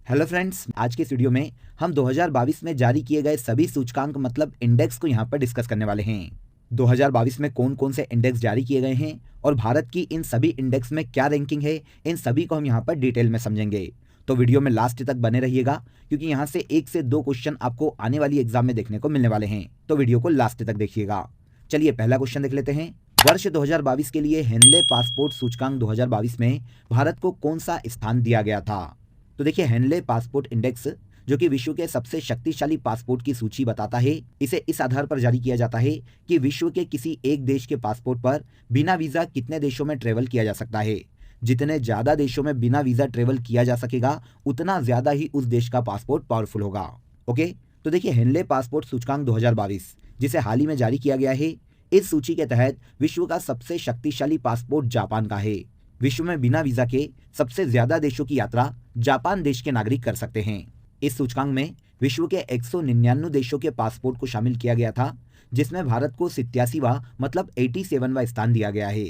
Hello friends, आज के इस वीडियो में हम 2022 में जारी किए गए सभी सूचकांक मतलब इंडेक्स को यहाँ पर डिस्कस करने वाले हैं। 2022 में कौन कौन से इंडेक्स जारी किए गए हैं और भारत की इन सभी इंडेक्स में क्या रैंकिंग है, इन सभी को हम यहाँ पर डिटेल में समझेंगे। तो वीडियो में लास्ट तक बने रहिएगा क्योंकि यहाँ से 1 से 2 क्वेश्चन आपको आने वाली एग्जाम में देखने को मिलने वाले हैं। तो वीडियो को लास्ट तक देखिएगा। चलिए पहला क्वेश्चन देख लेते हैं। वर्ष 2022 के लिए हेनले पासपोर्ट सूचकांक 2022 में भारत को कौन सा स्थान दिया गया था? तो देखिए, हेनले पासपोर्ट इंडेक्स जो कि विश्व के सबसे शक्तिशाली पासपोर्ट की सूची बताता है, इसे इस आधार पर जारी किया जाता है कि विश्व के किसी एक देश के पासपोर्ट पर बिना वीजा कितने देशों में ट्रेवल किया जा सकता है। जितने ज्यादा देशों में बिना वीजा ट्रेवल किया जा सकेगा, उतना ज्यादा ही उस देश का पासपोर्ट पावरफुल होगा। ओके, तो देखिए, हेनले पासपोर्ट सूचकांक 2022 जिसे हाल ही में जारी किया गया है, इस सूची के तहत विश्व का सबसे शक्तिशाली पासपोर्ट जापान का है। विश्व में बिना वीजा के सबसे ज्यादा देशों की यात्रा जापान देश के नागरिक कर सकते हैं। इस सूचकांक में विश्व के 199 देशों के पासपोर्ट को शामिल किया गया था, जिसमें भारत को 87वां मतलब 87वां स्थान दिया गया है।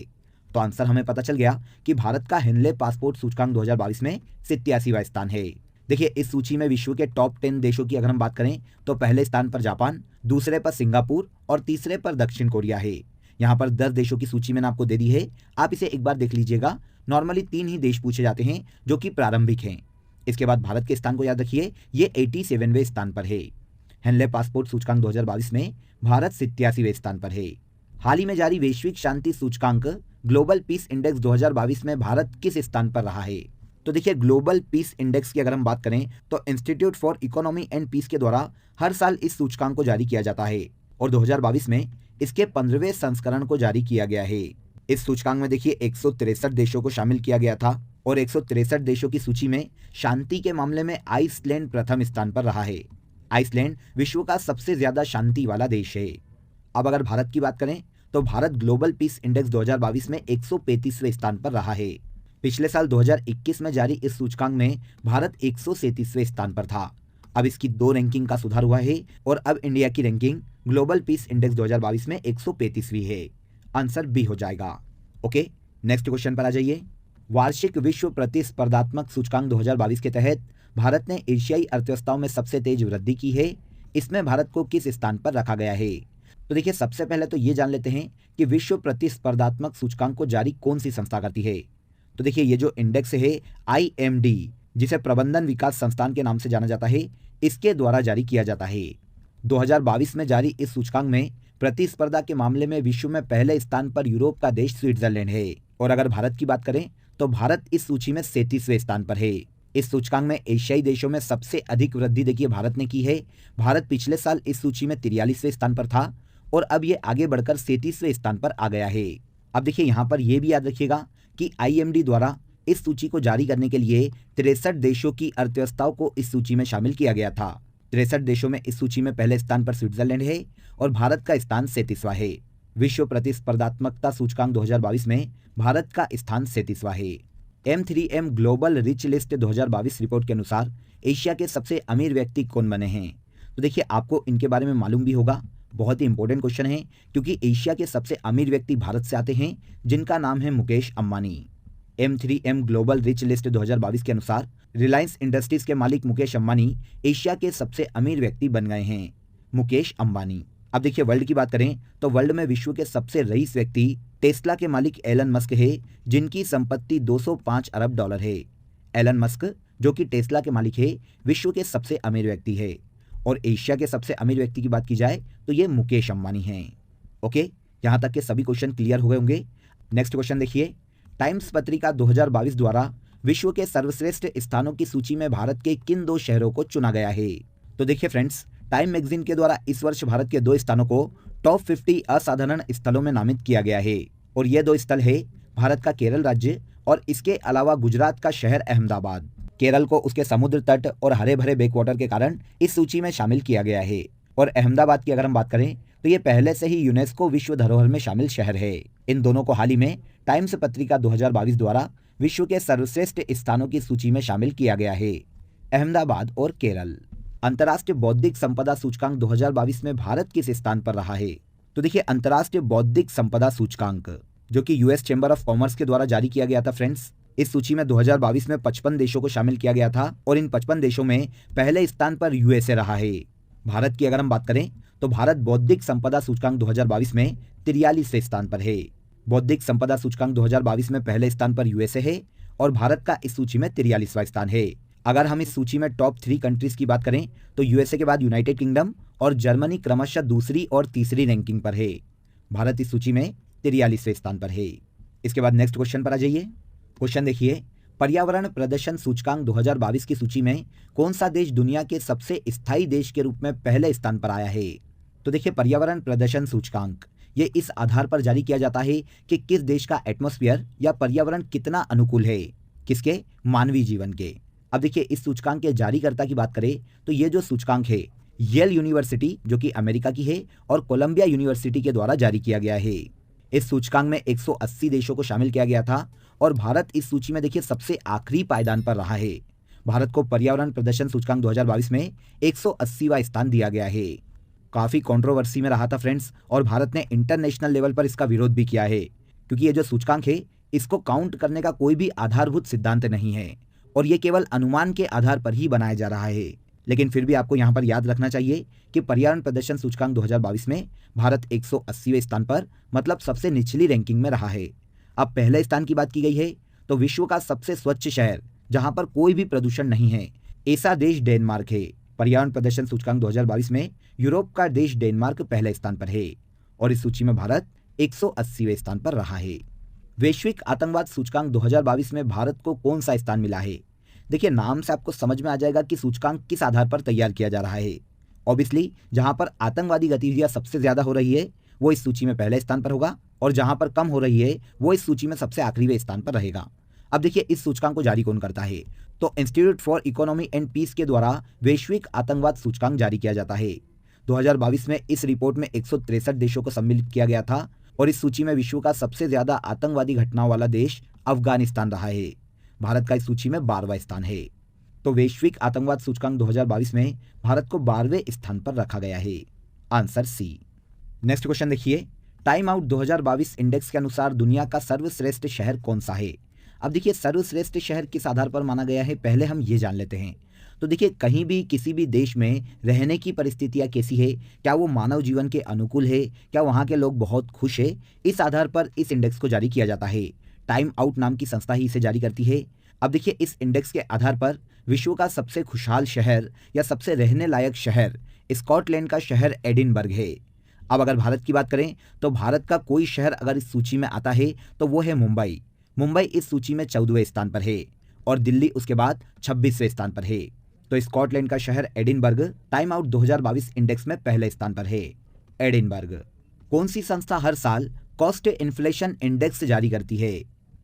तो आंसर हमें पता चल गया कि भारत का हेनले पासपोर्ट सूचकांक 2022 में 87वां स्थान है। देखिए, इस सूची में विश्व के टॉप 10 देशों की अगर हम बात करें तो पहले स्थान पर जापान, दूसरे पर सिंगापुर और तीसरे पर दक्षिण कोरिया है। यहाँ पर 10 देशों की सूची मैंने आपको दे दी है, आप इसे एक बार देख लीजिएगा। नॉर्मली 3 ही देश पूछे जाते हैं जो कि प्रारंभिक हैं। इसके बाद भारत के स्थान को याद रखिए, ये 87वें स्थान पर है। हेनले पासपोर्ट सूचकांक 2022 में भारत 87वें स्थान पर है। हाल ही में जारी वैश्विक शांति सूचकांक ग्लोबल पीस इंडेक्स 2022 में भारत किस स्थान पर रहा है? तो देखिए, ग्लोबल पीस इंडेक्स की अगर हम बात करें तो institute for economy and peace के द्वारा हर साल इस सूचकांक को जारी किया जाता है और 2022 में इसके 15वें संस्करण को जारी किया गया है। इस सूचकांक में देखिए 163 देशों को शामिल किया गया था और 163 देशों की सूची में शांति के मामले में आइसलैंड प्रथम स्थान पर रहा है। आइसलैंड विश्व का सबसे ज्यादा शांति वाला देश है। अब अगर भारत की बात करें तो भारत ग्लोबल पीस इंडेक्स 2022 में 135वें स्थान पर रहा है। पिछले साल 2021 में जारी इस सूचकांक में भारत 137वें स्थान पर था। अब इसकी 2 रैंकिंग का सुधार हुआ है और अब इंडिया की रैंकिंग ग्लोबल पीस इंडेक्स 2022 में 135वीं है। आंसर बी हो जाएगा। ओके, नेक्स्ट क्वेश्चन पर आ जाइए। वार्षिक विश्व प्रतिस्पर्धात्मक सूचकांक 2022 के तहत भारत ने एशियाई अर्थव्यवस्थाओं में सबसे तेज वृद्धि की है। इसमें भारत को किस स्थान पर रखा गया है? तो देखिए, सबसे पहले तो ये जान लेते हैं कि विश्व प्रतिस्पर्धात्मक सूचकांक को जारी कौन सी संस्था करती है। तो देखिए, ये जो इंडेक्स है IMD, जिसे प्रबंधन विकास संस्थान के नाम से जाना जाता है, इसके द्वारा जारी किया जाता है। 2022 में जारी इस सूचकांक में प्रतिस्पर्धा के मामले में विश्व में पहले स्थान पर यूरोप का देश स्विट्जरलैंड है। और अगर भारत की बात करें तो भारत इस सूची में 37वें स्थान पर है। इस सूचकांक में एशियाई देशों में सबसे अधिक वृद्धि देखिए भारत ने की है। भारत पिछले साल इस सूची में 43वें स्थान पर था और अब ये आगे बढ़कर 37वें स्थान पर आ गया है। अब देखिए, यहाँ पर यह भी याद रखिएगा कि IMD द्वारा इस सूची को जारी करने के लिए 63 देशों की अर्थव्यवस्थाओं को इस सूची में शामिल किया गया था। 63 देशों में इस सूची में पहले स्थान पर स्विट्जरलैंड है और भारत का स्थान 37वां है। विश्व प्रतिस्पर्धात्मकता सूचकांक 2022 में भारत का स्थान 37वां है। M3M global rich list 2022 report के अनुसार एशिया के सबसे अमीर व्यक्ति कौन बने हैं? तो देखिए, आपको इनके बारे में मालूम भी होगा। बहुत ही इंपॉर्टेंट क्वेश्चन है क्योंकि एशिया के सबसे अमीर व्यक्ति भारत से आते हैं, जिनका नाम है Mukesh Ambani. M3M global rich list 2022 के अनुसार रिलायंस इंडस्ट्रीज के मालिक मुकेश अंबानी एशिया के सबसे अमीर व्यक्ति बन गए हैं। मुकेश अंबानी। अब देखिए, वर्ल्ड की बात करें तो वर्ल्ड में विश्व के सबसे रईस व्यक्ति टेस्ला के मालिक एलन मस्क है, जिनकी संपत्ति $205 अरब है। एलन मस्क जो कि टेस्ला के मालिक है, विश्व के सबसे अमीर व्यक्ति है। और एशिया के सबसे अमीर व्यक्ति की बात की जाए तो ये मुकेश अंबानी हैं। ओके, यहाँ तक के सभी क्वेश्चन क्लियर हो गए होंगे। नेक्स्ट क्वेश्चन देखिए। टाइम्स पत्रिका 2022 द्वारा विश्व के सर्वश्रेष्ठ स्थानों की सूची में भारत के किन 2 शहरों को चुना गया है? तो देखिए फ्रेंड्स, टाइम मैगजीन के द्वारा इस वर्ष भारत के 2 स्थानों को टॉप 50 असाधारण स्थलों में नामित किया गया है और ये 2 स्थल है भारत का केरल राज्य और इसके अलावा गुजरात का शहर अहमदाबाद। केरल को उसके समुद्र तट और हरे भरे बैकवाटर के कारण इस सूची में शामिल किया गया है और अहमदाबाद की अगर हम बात करें तो ये पहले से ही यूनेस्को विश्व धरोहर में शामिल शहर है। इन दोनों को हाल ही में टाइम्स पत्रिका 2022 द्वारा विश्व के सर्वश्रेष्ठ स्थानों की सूची में शामिल किया गया है, अहमदाबाद और केरल। अंतर्राष्ट्रीय बौद्धिक संपदा सूचकांक 2022 में भारत किस स्थान पर रहा है? तो देखिए, अंतर्राष्ट्रीय बौद्धिक संपदा सूचकांक जो कि US चैम्बर ऑफ कॉमर्स के द्वारा जारी किया गया था फ्रेंड्स, इस सूची में 2022 में 55 देशों को शामिल किया गया था और इन 55 देशों में पहले स्थान पर यूएसए रहा है। भारत की अगर हम बात करें तो भारत बौद्धिक संपदा सूचकांक 2022 में 43वें स्थान पर है। बौद्धिक संपदा सूचकांक 2022 में पहले स्थान पर यूएसए है और भारत का इस सूची में 43वां स्थान है। अगर हम इस सूची में टॉप 3 कंट्रीज की बात करें तो यूएसए के बाद यूनाइटेड किंगडम और जर्मनी क्रमशः दूसरी और तीसरी रैंकिंग पर है। भारत इस सूची में 43वें स्थान पर है। इसके बाद नेक्स्ट क्वेश्चन पर आ जाइए। क्वेश्चन देखिए, पर्यावरण प्रदर्शन सूचकांक 2022 की सूची में कौन सा देश दुनिया के सबसे स्थायी देश के रूप में पहले स्थान पर आया है? तो देखिए, पर्यावरण प्रदर्शन सूचकांक ये इस आधार पर जारी किया जाता है कि किस देश का एटमॉस्फेयर या पर्यावरण कितना अनुकूल है, किसके? मानवीय जीवन के। अब देखिए, इस सूचकांक के जारीकर्ता की बात करें तो ये जो सूचकांक है येल यूनिवर्सिटी जो कि अमेरिका की है और कोलंबिया यूनिवर्सिटी के द्वारा जारी किया गया है। इस सूचकांक में 180 देशों को शामिल किया गया था और भारत इस सूची में देखिए सबसे आखिरी पायदान पर रहा है। भारत को पर्यावरण प्रदर्शन सूचकांक 2022 में 180वां स्थान दिया गया है। काफी कंट्रोवर्सी में रहा था फ्रेंड्स, और भारत ने इंटरनेशनल लेवल पर इसका विरोध भी किया है, क्योंकि ये जो सूचकांक है इसको काउंट करने का कोई भी आधारभूत सिद्धांत नहीं है और ये केवल अनुमान के आधार पर ही बनाया जा रहा है। लेकिन फिर भी आपको यहाँ पर याद रखना चाहिए कि पर्यावरण प्रदर्शन सूचकांक 2022 में भारत 180वें स्थान पर मतलब सबसे निचली रैंकिंग में रहा है। अब पहले स्थान की बात की गई है तो विश्व का सबसे स्वच्छ शहर जहां पर कोई भी प्रदूषण नहीं है ऐसा देश डेनमार्क है। पर्यावरण प्रदर्शन सूचकांक 2022 में यूरोप का देश डेनमार्क पहले स्थान पर है और इस सूची में भारत 180वें स्थान पर रहा है। वैश्विक आतंकवाद सूचकांक 2022 में भारत को कौन सा स्थान मिला है? देखिए, नाम से आपको समझ में आ जाएगा कि सूचकांक किस आधार पर तैयार किया जा रहा है। ऑब्वियसली जहां पर आतंकवादी गतिविधियां सबसे ज्यादा हो रही है वो इस सूची में पहले स्थान पर होगा और जहां पर कम हो रही है वो इस सूची में सबसे आखिरी स्थान पर रहेगा। अब देखिए, इस सूचकांक को जारी कौन करता है? तो institute for economy and peace के द्वारा वैश्विक आतंकवाद सूचकांक जारी किया जाता है। 2022 में इस रिपोर्ट में 163 देशों को सम्मिलित किया गया था और इस सूची में विश्व का सबसे ज्यादा आतंकवादी घटनाओं वाला देश अफगानिस्तान रहा है। भारत का इस सूची में 12वां स्थान है। तो वैश्विक आतंकवाद सूचकांक 2022 में भारत को 12वें स्थान पर रखा गया है। Answer C. नेक्स्ट क्वेश्चन देखिए, टाइम आउट 2022 इंडेक्स के अनुसार दुनिया का सर्वश्रेष्ठ शहर कौन सा है? अब देखिए, सर्वश्रेष्ठ शहर किस आधार पर माना गया है पहले हम ये जान लेते हैं। तो देखिए, कहीं भी किसी भी देश में रहने की परिस्थितियां कैसी है, क्या वो मानव जीवन के अनुकूल है, क्या वहाँ के लोग बहुत खुश है, इस आधार पर इस इंडेक्स को जारी किया जाता है। टाइम आउट नाम की संस्था ही इसे जारी करती है। अब देखिए, इस इंडेक्स के आधार पर विश्व का सबसे खुशहाल शहर या सबसे रहने लायक शहर स्कॉटलैंड का शहर एडिनबर्ग है। अब अगर भारत की बात करें तो भारत का कोई शहर अगर इस सूची में आता है तो वो है मुंबई। मुंबई इस सूची में 14वें स्थान पर है और दिल्ली उसके बाद 26वें स्थान पर है। तो स्कॉटलैंड का शहर एडिनबर्ग टाइम आउट 2022 इंडेक्स में पहले स्थान पर है। एडिनबर्ग। कौन सी संस्था हर साल कॉस्ट इन्फ्लेशन इंडेक्स जारी करती है?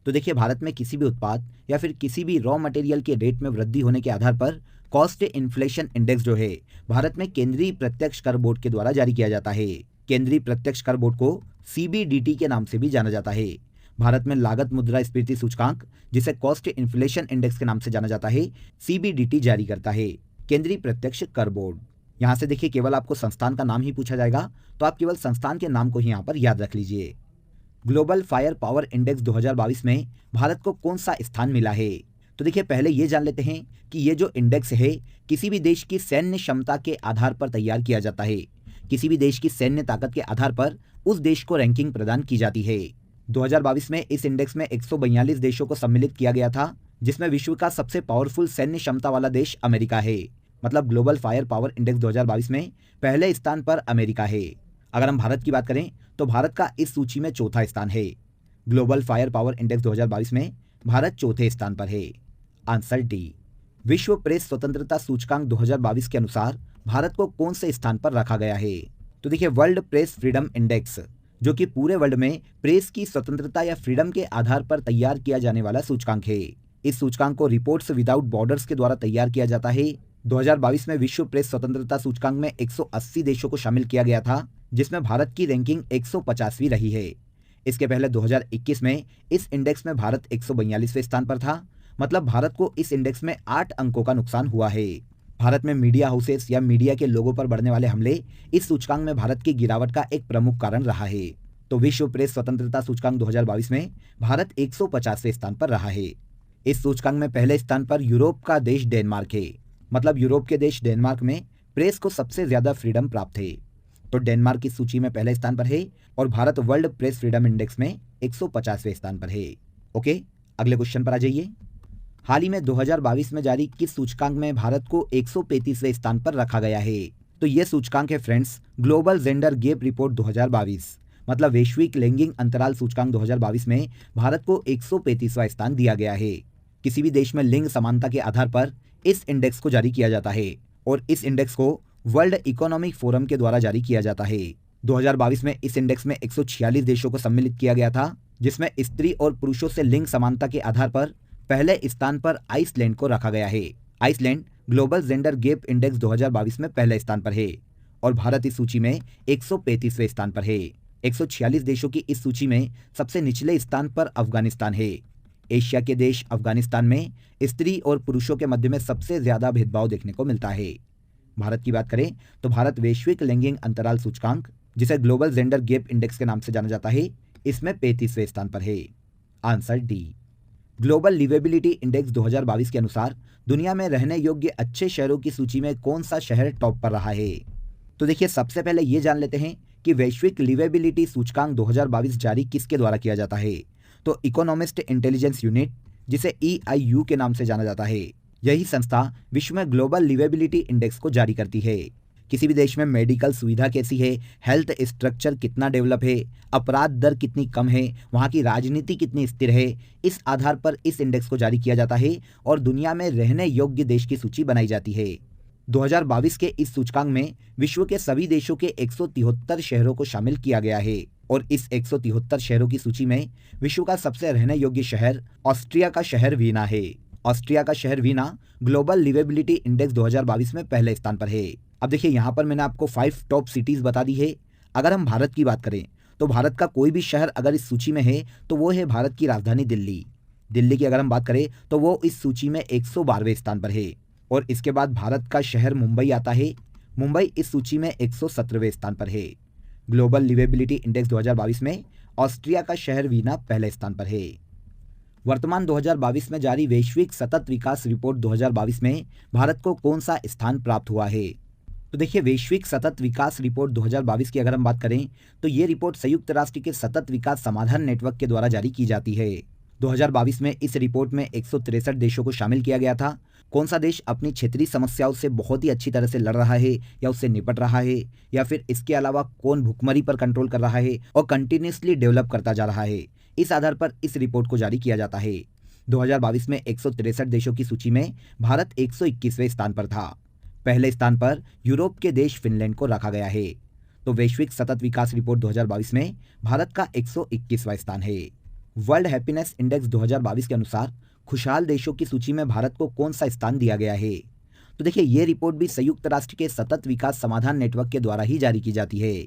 तो देखिए, भारत में किसी भी उत्पाद या फिर किसी भी रॉ मटेरियल के रेट में वृद्धि होने के आधार पर कॉस्ट इन्फ्लेशन इंडेक्स जो है भारत में केंद्रीय प्रत्यक्ष कर बोर्ड के द्वारा जारी किया जाता है। केंद्रीय प्रत्यक्ष कर बोर्ड को CBDT के नाम से भी जाना जाता है। भारत में लागत मुद्रास्फीति सूचकांक जिसे कॉस्ट इन्फ्लेशन इंडेक्स के नाम से जाना जाता है CBDT जारी करता है, केंद्रीय प्रत्यक्ष कर बोर्ड। यहाँ से देखिए, केवल आपको संस्थान का नाम ही पूछा जाएगा तो आप केवल संस्थान के नाम को ही यहाँ पर याद रख लीजिए। ग्लोबल फायर पावर इंडेक्स 2022 में भारत को कौन सा स्थान मिला है? तो देखिए, पहले ये जान लेते हैं कि ये जो इंडेक्स है किसी भी देश की सैन्य क्षमता के आधार पर तैयार किया जाता है। किसी भी देश की सैन्य ताकत के आधार पर उस देश को रैंकिंग प्रदान की जाती है। 2022 में इस इंडेक्स में 142 देशों को सम्मिलित किया गया था, जिसमें विश्व का सबसे पावरफुल सैन्य क्षमता वाला देश अमेरिका है। मतलब ग्लोबल फायर पावर इंडेक्स 2022 में पहले स्थान पर अमेरिका है। अगर हम भारत की बात करें तो भारत का इस सूची में चौथा स्थान है। ग्लोबल फायर पावर इंडेक्स 2022 में भारत चौथे स्थान पर है। Answer D. विश्व प्रेस स्वतंत्रता सूचकांक 2022 के अनुसार भारत को कौन से स्थान पर रखा गया है? तो देखिए, वर्ल्ड प्रेस फ्रीडम इंडेक्स जो कि पूरे वर्ल्ड में प्रेस की स्वतंत्रता या फ्रीडम के आधार पर तैयार किया जाने वाला सूचकांक है। इस सूचकांक को रिपोर्ट्स विदाउट बॉर्डर्स के द्वारा तैयार किया जाता है। 2022 में विश्व प्रेस स्वतंत्रता सूचकांक में 180 देशों को शामिल किया गया था, जिसमें भारत की रैंकिंग 150वीं रही है। इसके पहले 2021 में इस इंडेक्स में भारत 142वें स्थान पर था। मतलब भारत को इस इंडेक्स में 8 अंकों का नुकसान हुआ है। भारत में मीडिया हाउसेस या मीडिया के लोगों पर बढ़ने वाले हमले इस सूचकांक में भारत की गिरावट का एक प्रमुख कारण रहा है। तो विश्व प्रेस स्वतंत्रता सूचकांक 2022 में भारत 150वें स्थान पर रहा है। इस सूचकांक में पहले स्थान पर यूरोप का देश डेनमार्क है। मतलब यूरोप के देश डेनमार्क में प्रेस को सबसे ज्यादा फ्रीडम प्राप्त है। तो डेनमार्क की सूची में पहले स्थान पर है और Bharat world press freedom index में 150वें स्थान पर है। ओके, अगले क्वेश्चन पर आ जाइए। हाल ही में 2022 में जारी किस सूचकांक में भारत को 135वें स्थान पर रखा गया है? तो यह सूचकांक है friends global gender gap report 2022। मतलब वैश्विक लैंगिक अंतराल सूचकांक 2022 में भारत को 135वां स्थान दिया गया है। किसी भी देश में लिंग समानता के आधार पर इस इंडेक्स को जारी किया जाता है और इस इंडेक्स को वर्ल्ड इकोनॉमिक फोरम के द्वारा जारी किया जाता है। 2022 में इस इंडेक्स में 146 देशों को सम्मिलित किया गया था, जिसमें स्त्री और पुरुषों से लिंग समानता के आधार पर पहले स्थान पर आइसलैंड को रखा गया है। Iceland global gender gap index 2022 में पहले स्थान पर है और भारत इस सूची में 135वें स्थान पर है। 146 देशों की इस सूची में सबसे निचले स्थान पर अफगानिस्तान है। एशिया के देश अफगानिस्तान में स्त्री और पुरुषों के मध्य में सबसे ज्यादा भेदभाव देखने को मिलता है। भारत की बात करें तो भारत वैश्विक लैंगिक अंतराल सूचकांक, जिसे ग्लोबल जेंडर गैप इंडेक्स के नाम से जाना जाता है, इसमें 35वें स्थान पर है। Answer D. Global liveability index 2022 के अनुसार दुनिया में रहने योग्य अच्छे शहरों की सूची में कौन सा शहर टॉप पर रहा है? तो देखिए, सबसे पहले ये जान लेते हैं कि वैश्विक लिवेबिलिटी सूचकांक 2022 जारी किसके द्वारा किया जाता है। तो इकोनॉमिस्ट इंटेलिजेंस यूनिट, जिसे EIU के नाम से जाना जाता है, यही संस्था विश्व में ग्लोबल लिवेबिलिटी इंडेक्स को जारी करती है। किसी भी देश में मेडिकल सुविधा कैसी है, हेल्थ स्ट्रक्चर कितना डेवलप है, अपराध दर कितनी कम है, वहाँ की राजनीति कितनी स्थिर है, इस आधार पर इस इंडेक्स को जारी किया जाता है और दुनिया में रहने योग्य देश की सूची बनाई जाती है। 2022 के इस सूचकांक में विश्व के सभी देशों के 173 शहरों को शामिल किया गया है और इस 173 शहरों की सूची में विश्व का सबसे रहने योग्य शहर ऑस्ट्रिया का शहर वीना है। ऑस्ट्रिया का शहर वीना ग्लोबल लिवेबिलिटी इंडेक्स 2022 में पहले स्थान पर है। अब देखिए, यहाँ पर मैंने आपको 5 टॉप सिटीज बता दी है। अगर हम भारत की बात करें तो भारत का कोई भी शहर अगर इस सूची में है तो वो है भारत की राजधानी दिल्ली। दिल्ली की अगर हम बात करें तो वो इस सूची में 112वें स्थान पर है और इसके बाद भारत का शहर मुंबई आता है। मुंबई इस सूची में 117वें स्थान पर है। ग्लोबल लिवेबिलिटी इंडेक्स 2022 में ऑस्ट्रिया का शहर वीना पहले स्थान पर है। वर्तमान 2022 में जारी वैश्विक सतत विकास रिपोर्ट 2022 में भारत को कौन सा स्थान प्राप्त हुआ है? तो देखिए, वैश्विक सतत विकास रिपोर्ट 2022 की अगर हम बात करें तो ये रिपोर्ट संयुक्त राष्ट्र के सतत विकास समाधान नेटवर्क के द्वारा जारी की जाती है। 2022 में इस रिपोर्ट में 163 देशों को शामिल किया गया था। कौन सा देश अपनी क्षेत्रीय समस्याओं से बहुत ही अच्छी तरह से लड़ रहा है या उससे निपट रहा है, या फिर इसके अलावा कौन भुखमरी पर कंट्रोल कर रहा है और कंटिन्यूसली डेवलप करता जा रहा है, इस आधार पर इस रिपोर्ट को जारी किया जाता है। 2022 में 163 देशों की सूची में भारत 121वें स्थान पर था। पहले स्थान पर यूरोप के देश फिनलैंड को रखा गया है। तो वैश्विक सतत विकास रिपोर्ट 2022 में भारत का 121वां स्थान है। वर्ल्ड हैप्पीनेस इंडेक्स 2022 के अनुसार खुशहाल देशों की सूची में भारत को कौन सा स्थान दिया गया है? तो देखिए, ये रिपोर्ट भी संयुक्त राष्ट्र के सतत विकास समाधान नेटवर्क के द्वारा ही जारी की जाती है।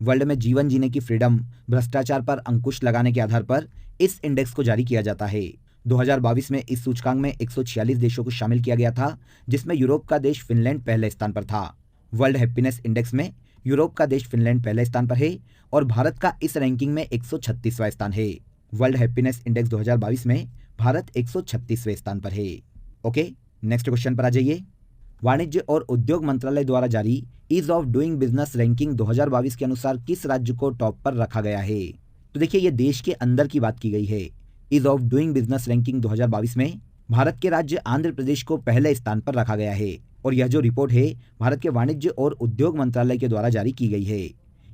वर्ल्ड में जीवन जीने की फ्रीडम, भ्रष्टाचार पर अंकुश लगाने के आधार पर इस इंडेक्स को जारी किया जाता है। 2022 में इस सूचकांक में 146 देशों को शामिल किया गया था, जिसमें यूरोप का देश फिनलैंड पहले स्थान पर था। वर्ल्ड हैप्पीनेस इंडेक्स में यूरोप का देश फिनलैंड पहले स्थान पर है और भारत का इस रैंकिंग में 136वां स्थान है। वर्ल्ड हैप्पीनेस इंडेक्स 2022 में भारत 136वें स्थान पर है। ओके, नेक्स्ट क्वेश्चन पर आ जाइए। वाणिज्य और उद्योग मंत्रालय द्वारा जारी ease of doing business ranking 2022 के अनुसार किस राज्य को टॉप पर रखा गया है? तो देखिए, ये देश के अंदर की बात की गई है। Ease of doing business ranking 2022 में भारत के राज्य आंध्र प्रदेश को पहले स्थान पर रखा गया है और यह जो रिपोर्ट है भारत के वाणिज्य और उद्योग मंत्रालय के द्वारा जारी की गई है।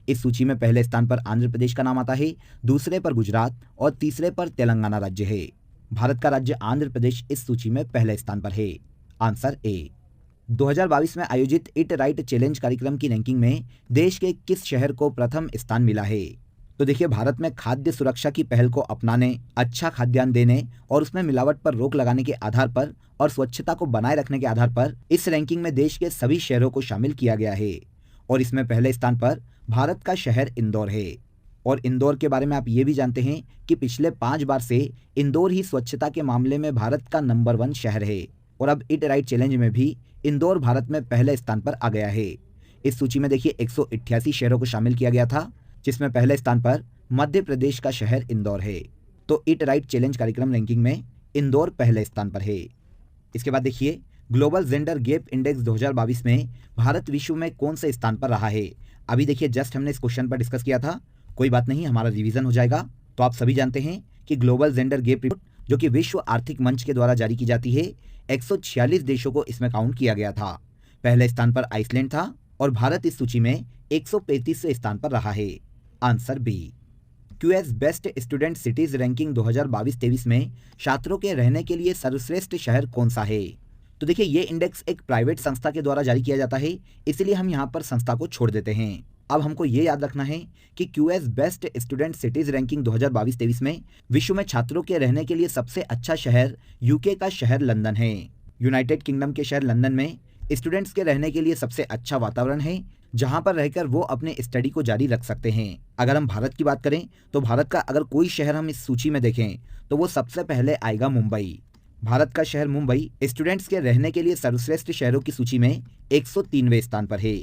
इस सूची में पहले स्थान पर आंध्र प्रदेश का नाम आता है, दूसरे पर गुजरात और तीसरे पर तेलंगाना राज्य है। भारत का राज्य आंध्र प्रदेश इस सूची में पहले स्थान पर है। Answer A. 2022 में आयोजित ईट राइट चैलेंज कार्यक्रम की रैंकिंग में देश के किस शहर को प्रथम स्थान मिला है? तो देखिए, भारत में खाद्य सुरक्षा की पहल को अपनाने, अच्छा खाद्यान्न देने और उसमें मिलावट पर रोक लगाने के आधार पर और स्वच्छता को बनाए रखने के आधार पर इस रैंकिंग में देश के सभी शहरों को शामिल किया गया है और इसमें पहले स्थान पर भारत का शहर इंदौर है। और इंदौर के बारे में आप ये भी जानते हैं कि पिछले 5 बार से इंदौर ही स्वच्छता के मामले में भारत का नंबर 1 शहर है और अब ईट राइट चैलेंज में भी इंदौर भारत में पहले स्थान पर आ गया है। इस सूची में देखिए 188 शहरों को शामिल किया गया था, जिसमें पहले स्थान पर मध्य प्रदेश का शहर इंदौर है। तो ईट राइट चैलेंज कार्यक्रम रैंकिंग में इंदौर पहले स्थान पर है। इसके बाद देखिए ग्लोबल जेंडर गैप इंडेक्स 2022 में भारत विश्व में कौन से स्थान पर रहा है। अभी देखिए जस्ट हमने इस क्वेश्चन पर डिस्कस किया था, कोई बात नहीं, हमारा रिवीजन हो जाएगा। तो आप सभी जानते हैं कि ग्लोबल जेंडर गैप रिपोर्ट जो कि विश्व आर्थिक मंच के द्वारा जारी की जाती है, 146 देशों को इसमें काउंट किया गया था। पहले स्थान पर आइसलैंड था और भारत इस सूची में 135वें स्थान पर रहा है। Answer B. QS best student cities ranking 2022-23 में छात्रों के रहने के लिए सर्वश्रेष्ठ शहर कौन सा है। तो देखिए ये इंडेक्स एक प्राइवेट संस्था के द्वारा जारी किया जाता है, इसलिए हम यहाँ पर संस्था को छोड़ देते हैं। अब हमको ये याद रखना है कि QS best student cities ranking 2022-23 में विश्व में छात्रों के रहने के लिए सबसे अच्छा शहर यूके का शहर लंदन है। यूनाइटेड किंगडम के शहर लंदन में स्टूडेंट्स के रहने के लिए सबसे अच्छा वातावरण है, जहां पर रहकर वो अपने स्टडी को जारी रख सकते हैं। अगर हम भारत की बात करें तो भारत का अगर कोई शहर हम इस सूची में देखें तो वो सबसे पहले आएगा मुंबई। भारत का शहर मुंबई स्टूडेंट्स के रहने के लिए सर्वश्रेष्ठ शहरों की सूची में 103वें स्थान पर है।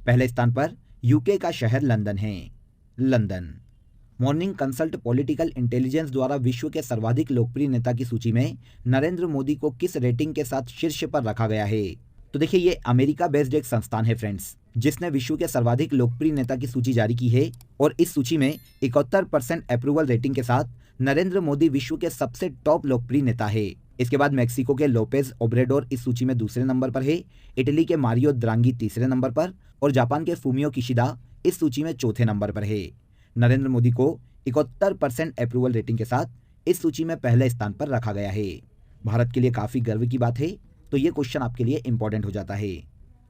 पहले स्थान पर यूके का शहर लंदन है। London. Morning consult political intelligence द्वारा विश्व के सर्वाधिक लोकप्रिय नेता की सूची में नरेंद्र मोदी को किस रेटिंग के साथ शीर्ष पर रखा गया है। तो देखिए ये अमेरिका बेस्ड एक संस्थान है फ्रेंड्स, जिसने विश्व के सर्वाधिक लोकप्रिय नेता की सूची जारी की है और इस सूची में 71% अप्रूवल रेटिंग के साथ नरेंद्र मोदी विश्व के सबसे टॉप लोकप्रिय नेता है। इसके बाद मेक्सिको के लोपेज ओब्रेडोर इस सूची में दूसरे नंबर पर है, इटली के मारियो द्रांगी तीसरे नंबर पर और जापान के फूमियो किशिदा इस सूची में चौथे नंबर पर है। नरेंद्र मोदी को 71% अप्रूवल रेटिंग के साथ इस सूची में पहले स्थान पर रखा गया है। भारत के लिए काफी गर्व की बात है, तो ये क्वेश्चन आपके लिए इंपॉर्टेंट हो जाता है।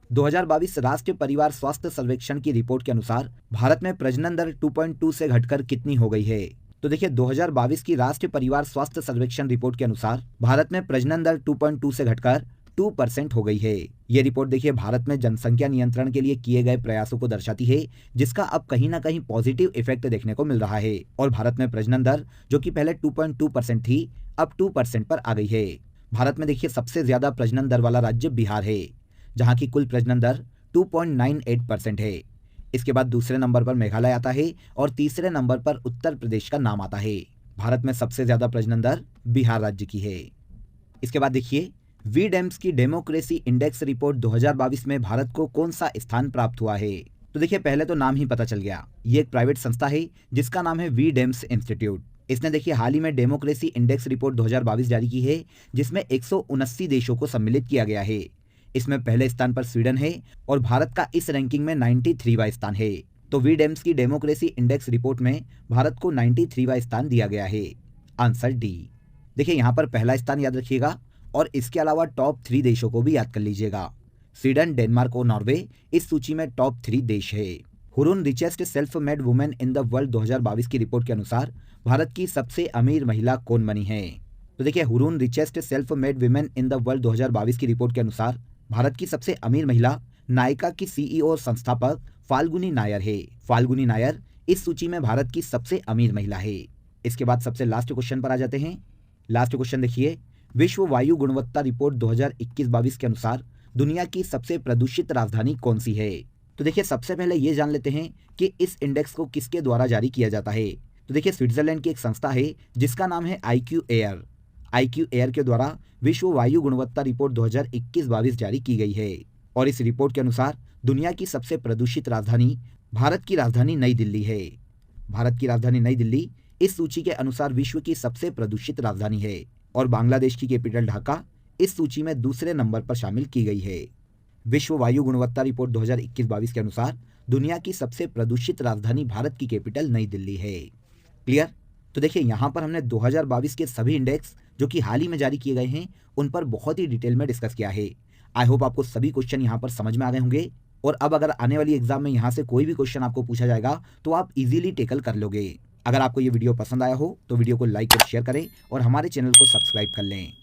2022 राष्ट्रीय परिवार स्वास्थ्य सर्वेक्षण की रिपोर्ट के अनुसार भारत में प्रजनन दर 2.2 से घटकर कितनी हो गई है। तो देखिए 2022 की राष्ट्रीय परिवार स्वास्थ्य सर्वेक्षण रिपोर्ट के अनुसार भारत में प्रजनन दर 2.2 से घटकर 2% हो गई है। ये रिपोर्ट देखिए भारत में जनसंख्या नियंत्रण के लिए किए गए प्रयासों को दर्शाती है, जिसका अब कहीं ना कहीं पॉजिटिव इफेक्ट देखने को मिल रहा है और भारत में प्रजनन दर जो कि पहले 2.2% थी अब 2% पर आ गई है। भारत में देखिए सबसे ज्यादा प्रजनन दर वाला राज्य बिहार है, जहां की कुल प्रजनन दर 2.98% है। इसके बाद दूसरे नंबर पर मेघालय आता है और तीसरे नंबर पर उत्तर प्रदेश का नाम आता है। भारत में सबसे ज्यादा प्रजनन दर बिहार राज्य की है। इसके बाद देखिए वीडेम्स की डेमोक्रेसी इंडेक्स रिपोर्ट 2022 में भारत को कौन सा स्थान प्राप्त हुआ है। तो देखिए पहले तो नाम ही पता चल गया, ये एक प्राइवेट संस्था है जिसका नाम है वीडेम्स इंस्टीट्यूट। इसने देखिए हाल ही में डेमोक्रेसी इंडेक्स रिपोर्ट 2022 जारी की है, जिसमें 179 देशों को सम्मिलित किया गया है। इसमें पहले स्थान पर स्वीडन है और भारत का इस रैंकिंग में 93वां स्थान है। तो वीडेम्स की डेमोक्रेसी इंडेक्स रिपोर्ट में भारत को 93वां स्थान दिया गया है। Answer D. देखिए यहाँ पर पहला स्थान याद रखिएगा और इसके अलावा टॉप 3 देशों को भी याद कर लीजिएगा। स्वीडन, डेनमार्क और नॉर्वे इस सूची में टॉप 3 देश है। Hurun richest self made women in the world 2022 की रिपोर्ट के अनुसार भारत की सबसे अमीर महिला कौन बनी है। तो देखिए Hurun richest self made women in the world 2022 की रिपोर्ट के अनुसार भारत की सबसे अमीर महिला नायका की सीईओ और संस्थापक फाल्गुनी नायर है। फाल्गुनी नायर इस सूची में भारत की सबसे अमीर महिला है। इसके बाद सबसे लास्ट क्वेश्चन पर आ जाते हैं। लास्ट क्वेश्चन देखिए विश्व वायु गुणवत्ता रिपोर्ट 2021-22 के अनुसार दुनिया की सबसे प्रदूषित राजधानी कौन सी है। तो देखिए सबसे पहले ये जान लेते हैं कि इस इंडेक्स को किसके द्वारा जारी किया जाता है। तो देखिए स्विट्जरलैंड की एक संस्था है जिसका नाम है IQ Air। IQ Air के द्वारा विश्व वायु गुणवत्ता रिपोर्ट 2021-22 जारी की गई है और इस रिपोर्ट के अनुसार दुनिया की सबसे प्रदूषित राजधानी भारत की राजधानी नई दिल्ली है। भारत की राजधानी नई दिल्ली इस सूची के अनुसार विश्व की सबसे प्रदूषित राजधानी है और बांग्लादेश की कैपिटल ढाका इस सूची में दूसरे नंबर पर शामिल की गई है। विश्व वायु गुणवत्ता रिपोर्ट 2021-22 के अनुसार दुनिया की सबसे प्रदूषित राजधानी भारत की कैपिटल नई दिल्ली है। क्लियर। तो देखिए यहाँ पर हमने 2022 के सभी इंडेक्स जो कि हाल ही में जारी किए गए हैं उन पर बहुत ही डिटेल में डिस्कस किया है। आई होप आपको सभी क्वेश्चन यहाँ पर समझ में आ गए होंगे और अब अगर आने वाली एग्जाम में यहाँ से कोई भी क्वेश्चन आपको पूछा जाएगा तो आप इजीली टेकल कर लोगे। अगर आपको ये वीडियो पसंद आया हो तो वीडियो को लाइक और शेयर करें और हमारे चैनल को सब्सक्राइब कर लें।